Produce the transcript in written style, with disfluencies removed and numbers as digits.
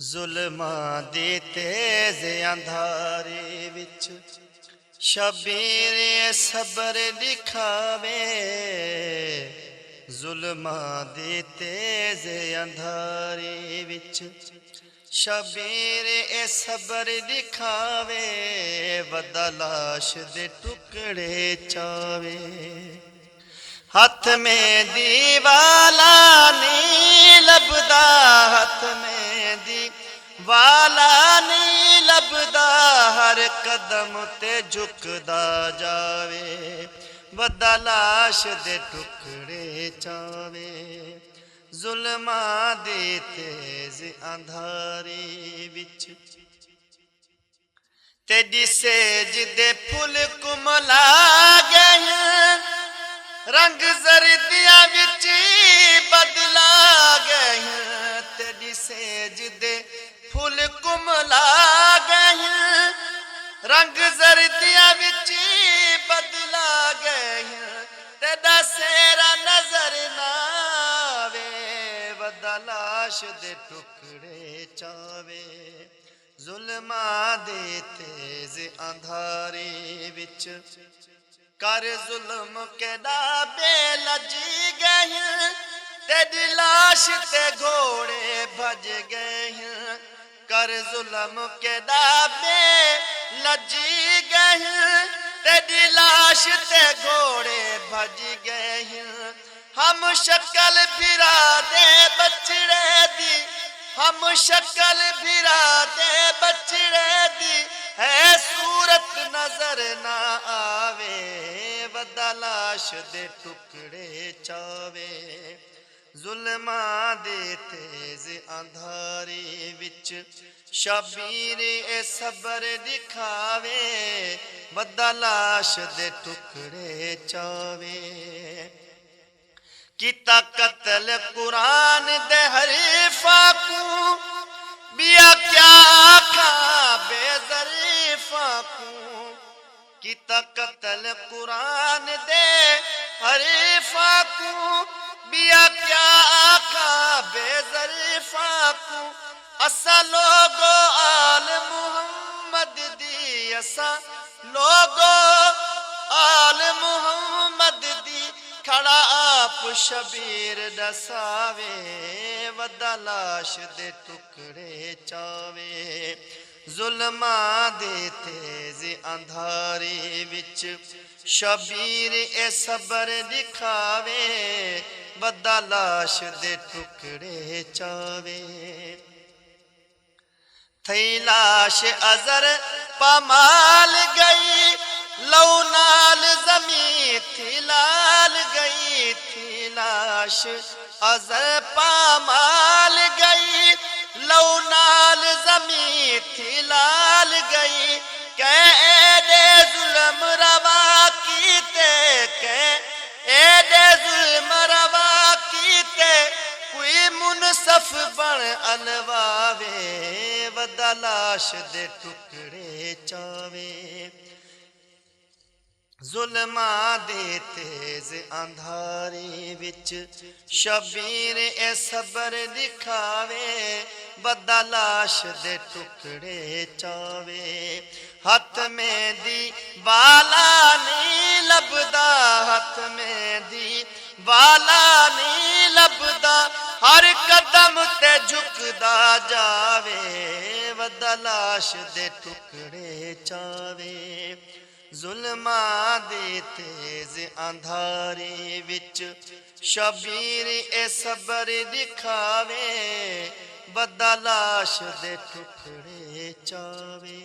ਜ਼ੁਲਮਾਂ ਦੇ ਤੇਜ਼ ਅੰਧਾਰੇ ਵਿੱਚ ਸ਼ਬੀਰ ਸਬਰ ਦਿਖਾਵੇ। ਜ਼ੁਲਮਾਂ ਦੇ ਤੇਜ਼ ਅੰਧਾਰੇ ਵਿੱਚ ਸ਼ਬੀਰ ਸਬਰ ਦਿਖਾਵੇ। ਵੱਡਾ ਲਾਸ਼ ਦੇ ਟੁਕੜੇ ਚਾਵੇ। ਹੱਥ ਮੇਂ ਵਾਲਾ ਨੀ ਲੱਭਦਾ, ਹੱਥ ਮੇਂ ਵਾਲਾ ਨੀ ਲੱਭਦਾ। ਹਰ ਕਦਮ ਤੇ ਝੁਕਦਾ ਜਾਵੇ। ਵੱਡਾ ਲਾਸ਼ ਦੇ ਟੁਕੜੇ ਚਾਵੇ। ਜ਼ੁਲਮਾਂ ਦੇ ਤੇਜ਼ ਅੰਧਾਰੇ ਵਿੱਚ तेरी सेज दे फुल कुमला गए। रंग जरदिया विच बदला गए। तेरी सेज दे फुल कुमला गए। रंग जरदिया विच बदला गए। तेरा सेरा नजर ना आवे। वड्डा लाश दे टुकड़े चावे। ਜ਼ੁਲਮਾਂ ਦੇ ਤੇਜ਼ ਅੰਧਾਰੇ ਵਿੱਚ ਕਰ ਜ਼ੁਲਮ ਕਿਹੜਾ ਬੇਲਜੀ ਗਏ। ਤੇਰੀ ਲਾਸ਼ ਤੇ ਘੋੜੇ ਭਜ ਗਏ। ਕਰ ਜ਼ੁਲਮ ਕਿਹੜਾ ਬੇਲਜੀ ਗਏ। ਤੇਰੀ ਲਾਸ਼ ਤੇ ਘੋੜੇ ਭਜ ਗਏ। ਹਮ ਸ਼ਕਲ ਫਿਰਾ ਦੇ ਬਛੜੇ ਦੀ, हम शक्ल फिरा दे बछड़े दी। है सूरत नजर ना आवे। वड्डा लाश दे टुकड़े चावे। जुल्मां दे तेज अंधारे विच शबीर सबर दिखावे। वड्डा लाश दे टुकड़े चावे। किता कत्ल कुरान दे हरीफा को, बिया क्या आखा बेजरीफा को। किता कत्ल कुरान दे हरीफा को, बिया क्या आखा बेजरीफा को। असा लोगो आल मुहम्मद दी, असा लोगो आल मुहम्मद दी। खड़ा आप शबीर दसावे। वड्डा लाश दे टुकड़े चावे। जुल्मां दे तेज अंधारे विच शबीर सबर दिखावे। वड्डा लाश दे टुकड़े चावे। थई लाश अजर पामाल गई। लौ नाल ज़मीं थी लाल गई थी। लाश अजर पामाल गई। लौ नाल ज़मीं थी लाल गई। कह एडे जुल्म रवा कीते, कह एडे जुल्म रवा कीते। कोई मुनसफ बन अलवावे। वड्डा लाश दे टुकड़े चावे। जुल्मां दे तेज अंधारे विच शबीर सबर दिखावे। वड्डा लाश दे टुकड़े चावे। हथ में वाला नहीं लभदा, हथ में वाला नहीं लभदा। हर कदम ते झुकदा जावे। वड्डा लाश दे टुकड़े चावे। जुल्मां दे तेज अंधारे विच शबीर सबर दिखावे। वड्डा लाश दे टुकड़े चावे।